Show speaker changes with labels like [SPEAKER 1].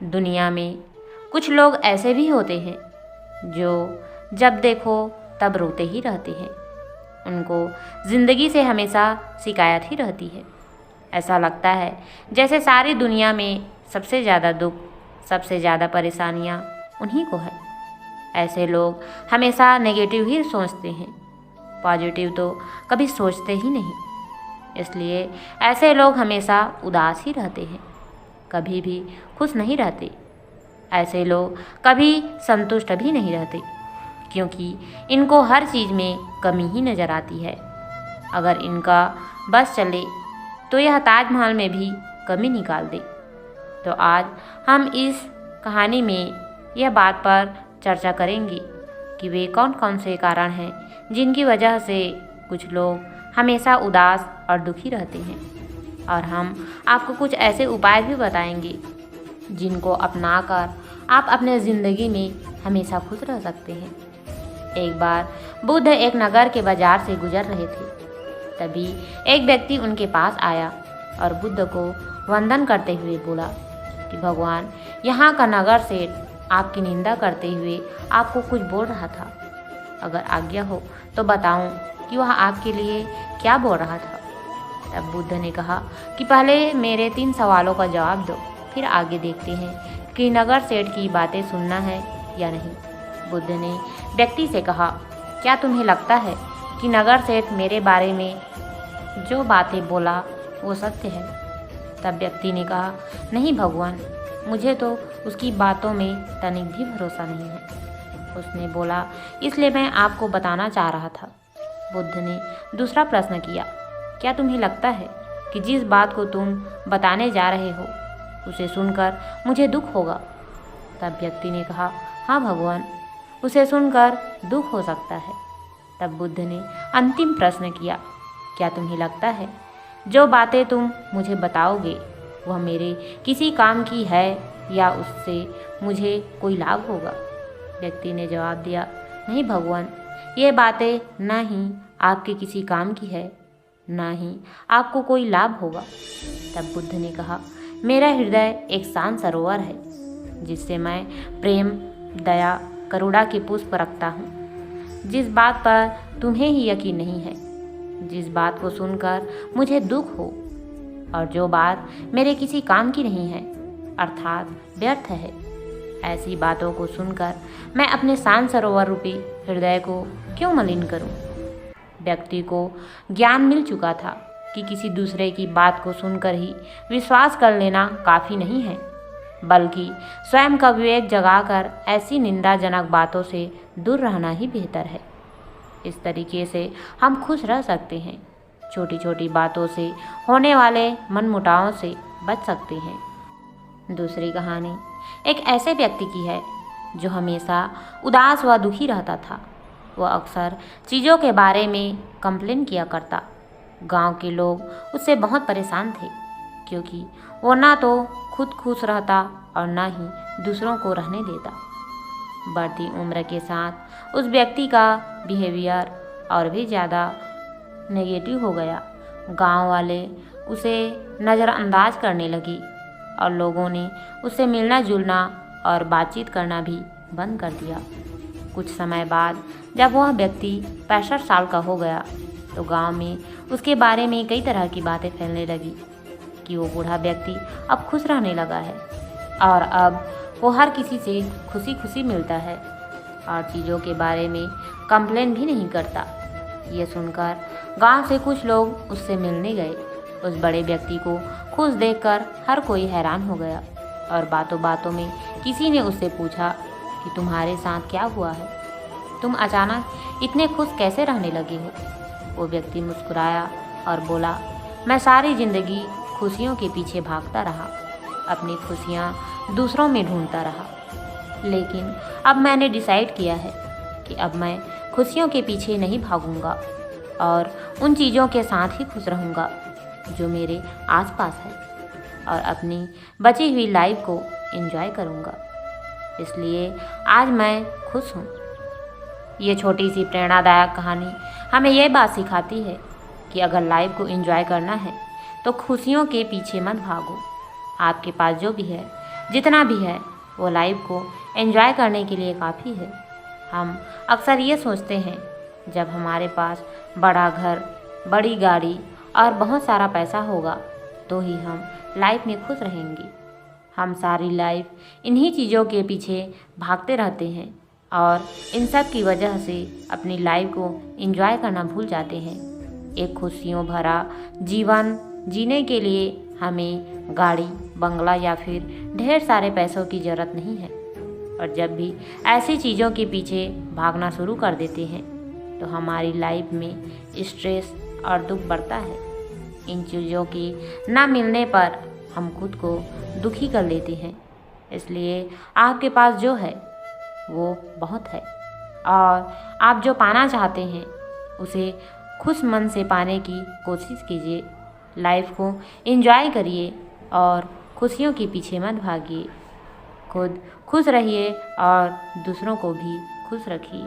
[SPEAKER 1] दुनिया में कुछ लोग ऐसे भी होते हैं जो जब देखो तब रोते ही रहते हैं। उनको ज़िंदगी से हमेशा शिकायत ही रहती है। ऐसा लगता है जैसे सारी दुनिया में सबसे ज़्यादा दुख, सबसे ज़्यादा परेशानियाँ उन्हीं को है। ऐसे लोग हमेशा नेगेटिव ही सोचते हैं, पॉजिटिव तो कभी सोचते ही नहीं। इसलिए ऐसे लोग हमेशा उदास ही रहते हैं, कभी भी खुश नहीं रहते। ऐसे लोग कभी संतुष्ट भी नहीं रहते, क्योंकि इनको हर चीज़ में कमी ही नज़र आती है। अगर इनका बस चले तो यह ताजमहल में भी कमी निकाल दे। तो आज हम इस कहानी में यह बात पर चर्चा करेंगे कि वे कौन कौन से कारण हैं जिनकी वजह से कुछ लोग हमेशा उदास और दुखी रहते हैं। और हम आपको कुछ ऐसे उपाय भी बताएंगे जिनको अपनाकर आप अपने ज़िंदगी में हमेशा खुश रह सकते हैं। एक बार बुद्ध एक नगर के बाजार से गुजर रहे थे। तभी एक व्यक्ति उनके पास आया और बुद्ध को वंदन करते हुए बोला कि भगवान, यहाँ का नगर सेठ आपकी निंदा करते हुए आपको कुछ बोल रहा था। अगर आज्ञा हो तो बताऊं कि वह आपके लिए क्या बोल रहा था। तब बुद्ध ने कहा कि पहले मेरे 3 सवालों का जवाब दो, फिर आगे देखते हैं कि नगर सेठ की बातें सुनना है या नहीं। बुद्ध ने व्यक्ति से कहा, क्या तुम्हें लगता है कि नगर सेठ मेरे बारे में जो बातें बोला वो सत्य है? तब व्यक्ति ने कहा, नहीं भगवान, मुझे तो उसकी बातों में तनिक भी भरोसा नहीं है। उसने बोला, इसलिए मैं आपको बताना चाह रहा था। बुद्ध ने दूसरा प्रश्न किया, क्या तुम्हें लगता है कि जिस बात को तुम बताने जा रहे हो उसे सुनकर मुझे दुख होगा? तब व्यक्ति ने कहा, हाँ भगवान, उसे सुनकर दुख हो सकता है। तब बुद्ध ने अंतिम प्रश्न किया, क्या तुम्हें लगता है जो बातें तुम मुझे बताओगे वह मेरे किसी काम की है या उससे मुझे कोई लाभ होगा? व्यक्ति ने जवाब दिया, नहीं भगवान, ये बातें ना ही आपके किसी काम की है, ना ही आपको कोई लाभ होगा। तब बुद्ध ने कहा, मेरा हृदय एक शांत सरोवर है जिससे मैं प्रेम, दया, करुणा के पुष्प रखता हूँ। जिस बात पर तुम्हें ही यकीन नहीं है, जिस बात को सुनकर मुझे दुख हो और जो बात मेरे किसी काम की नहीं है, अर्थात व्यर्थ है, ऐसी बातों को सुनकर मैं अपने शांत सरोवर रूपी हृदय को क्यों मलिन करूं? व्यक्ति को ज्ञान मिल चुका था कि किसी दूसरे की बात को सुनकर ही विश्वास कर लेना काफ़ी नहीं है, बल्कि स्वयं का विवेक जगाकर ऐसी निंदाजनक बातों से दूर रहना ही बेहतर है। इस तरीके से हम खुश रह सकते हैं, छोटी छोटी बातों से होने वाले मनमुटावों से बच सकते हैं। दूसरी कहानी एक ऐसे व्यक्ति की है जो हमेशा उदास व दुखी रहता था। वह अक्सर चीज़ों के बारे में कंप्लेन किया करता। गांव के लोग उससे बहुत परेशान थे, क्योंकि वो ना तो खुद खुश रहता और ना ही दूसरों को रहने देता। बढ़ती उम्र के साथ उस व्यक्ति का बिहेवियर और भी ज़्यादा नेगेटिव हो गया। गांव वाले उसे नज़रअंदाज करने लगे और लोगों ने उससे मिलना जुलना और बातचीत करना भी बंद कर दिया। कुछ समय बाद जब वह व्यक्ति 65 साल का हो गया तो गांव में उसके बारे में कई तरह की बातें फैलने लगी कि वो बूढ़ा व्यक्ति अब खुश रहने लगा है और अब वो हर किसी से खुशी खुशी मिलता है और चीज़ों के बारे में कंप्लेन भी नहीं करता। ये सुनकर गांव से कुछ लोग उससे मिलने गए। उस बड़े व्यक्ति को खुश देखकर हर कोई हैरान हो गया और बातों बातों में किसी ने उससे पूछा कि तुम्हारे साथ क्या हुआ है, तुम अचानक इतने खुश कैसे रहने लगे हो? वो व्यक्ति मुस्कुराया और बोला, मैं सारी ज़िंदगी खुशियों के पीछे भागता रहा, अपनी खुशियाँ दूसरों में ढूंढता रहा, लेकिन अब मैंने डिसाइड किया है कि अब मैं खुशियों के पीछे नहीं भागूंगा और उन चीज़ों के साथ ही खुश रहूँगा जो मेरे आसपास है और अपनी बची हुई लाइफ को एंजॉय करूँगा। इसलिए आज मैं खुश हूँ। ये छोटी सी प्रेरणादायक कहानी हमें यह बात सिखाती है कि अगर लाइफ को एंजॉय करना है तो खुशियों के पीछे मत भागो। आपके पास जो भी है जितना भी है वो लाइफ को एंजॉय करने के लिए काफ़ी है। हम अक्सर ये सोचते हैं जब हमारे पास बड़ा घर, बड़ी गाड़ी और बहुत सारा पैसा होगा तो ही हम लाइफ में खुश रहेंगे। हम सारी लाइफ इन्हीं चीज़ों के पीछे भागते रहते हैं और इन सब की वजह से अपनी लाइफ को एंजॉय करना भूल जाते हैं। एक खुशियों भरा जीवन जीने के लिए हमें गाड़ी, बंगला या फिर ढेर सारे पैसों की ज़रूरत नहीं है। और जब भी ऐसी चीज़ों के पीछे भागना शुरू कर देते हैं तो हमारी लाइफ में स्ट्रेस और दुख बढ़ता है। इन चीज़ों की ना मिलने पर हम खुद को दुखी कर लेते हैं। इसलिए आपके पास जो है वो बहुत है और आप जो पाना चाहते हैं उसे खुश मन से पाने की कोशिश कीजिए। लाइफ को एंजॉय करिए और खुशियों के पीछे मत भागिए। खुद खुश रहिए और दूसरों को भी खुश रखिए।